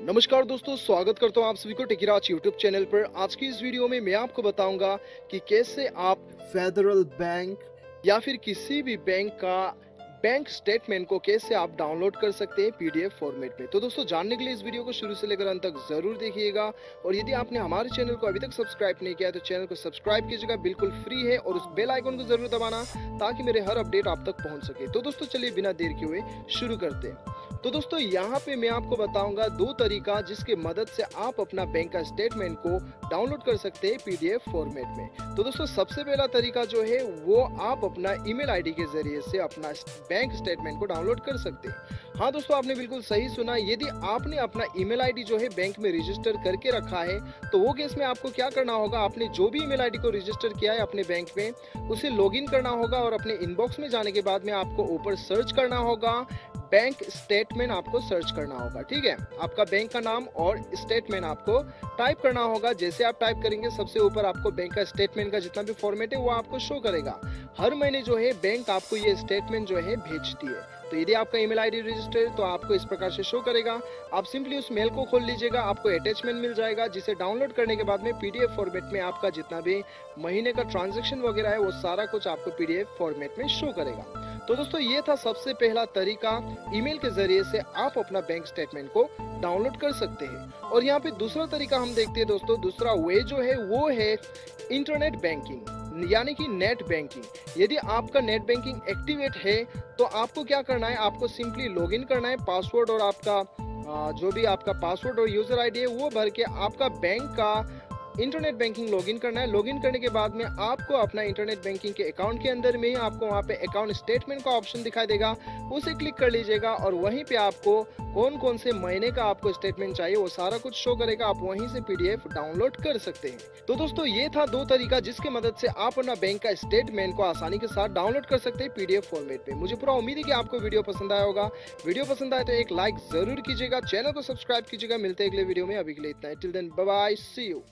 नमस्कार दोस्तों, स्वागत करता हूं आप सभी को टेकीराज यूट्यूब चैनल पर। आज की इस वीडियो में मैं आपको बताऊंगा कि कैसे आप फेडरल बैंक या फिर किसी भी बैंक का बैंक स्टेटमेंट को कैसे आप डाउनलोड कर सकते हैं पीडीएफ फॉर्मेट में। तो दोस्तों, जानने के लिए इस वीडियो को शुरू से लेकर अंत तक जरूर देखिएगा। और यदि आपने हमारे चैनल को अभी तक सब्सक्राइब नहीं किया है तो चैनल को सब्सक्राइब कीजिएगा, बिल्कुल फ्री है। और उस बेल आइकन को जरूर दबाना ताकि मेरे हर अपडेट आप तक पहुंच सके। तो दोस्तों, चलिए बिना देर किए हुए शुरू करते हैं। तो दोस्तों, यहाँ पे मैं आपको बताऊंगा दो तरीका जिसके मदद से आप अपना बैंक का स्टेटमेंट को डाउनलोड कर सकते हैं पीडीएफ फॉर्मेट में। तो दोस्तों, सबसे पहला तरीका जो है वो आप अपना ईमेल आईडी के जरिए से अपना बैंक स्टेटमेंट को डाउनलोड कर सकते हैं। हाँ दोस्तों, आपने बिल्कुल सही सुना। यदि आपने अपना ईमेल आईडी जो है बैंक में रजिस्टर करके रखा है तो वो केस में आपको क्या करना होगा, आपने जो भी ईमेल आईडी को रजिस्टर किया है अपने बैंक में उसे लॉगिन करना होगा। और अपने इनबॉक्स में जाने के बाद में आपको ऊपर सर्च करना होगा, बैंक स्टेटमेंट आपको सर्च करना होगा। ठीक है, आपका बैंक का नाम और स्टेटमेंट आपको टाइप करना होगा। जैसे आप टाइप करेंगे सबसे ऊपर आपको बैंक का स्टेटमेंट का जितना भी फॉर्मेट है वो आपको शो करेगा। हर महीने जो है बैंक आपको ये स्टेटमेंट जो है भेजती है। तो यदि आपका ईमेल आईडी रजिस्टर है तो आपको इस प्रकार से शो करेगा। आप सिंपली उस मेल को खोल लीजिएगा, आपको अटैचमेंट मिल जाएगा जिसे डाउनलोड करने के बाद में पीडीएफ फॉर्मेट में आपका जितना भी महीने का ट्रांजैक्शन वगैरह है वो सारा कुछ आपको पीडीएफ फॉर्मेट में शो करेगा। तो दोस्तों, ये था सबसे पहला तरीका, ईमेल के जरिए से आप अपना बैंक स्टेटमेंट को डाउनलोड कर सकते हैं। और यहाँ पे दूसरा तरीका हम देखते हैं दोस्तों। दूसरा वे जो है वो है इंटरनेट बैंकिंग, यानी कि नेट बैंकिंग। यदि आपका नेट बैंकिंग एक्टिवेट है तो आपको क्या करना है, आपको सिंपली लॉगिन करना है। पासवर्ड और आपका जो भी आपका पासवर्ड और यूजर आईडी है वो भर के आपका बैंक का इंटरनेट बैंकिंग लॉगिन करना है। लॉगिन करने के बाद में आपको अपना इंटरनेट बैंकिंग के अकाउंट के अंदर में ही आपको वहाँ पे अकाउंट स्टेटमेंट का ऑप्शन दिखाई देगा, उसे क्लिक कर लीजिएगा। और वहीं पे आपको कौन कौन से महीने का आपको स्टेटमेंट चाहिए वो सारा कुछ शो करेगा। आप वहीं से पीडीएफ डाउनलोड कर सकते हैं। तो दोस्तों, ये था दो तरीका जिसकी मदद से आप अपना बैंक का स्टेटमेंट को आसानी के साथ डाउनलोड कर सकते हैं पीडीएफ फॉर्मेट में। मुझे पूरा उम्मीद है कि आपको वीडियो पसंद आया होगा। वीडियो पसंद आए तो एक लाइक जरूर कीजिएगा, चैनल को सब्सक्राइब कीजिएगा। मिलते हैं अगले वीडियो में, अभी के लिए इतना है। Till then bye bye, see you.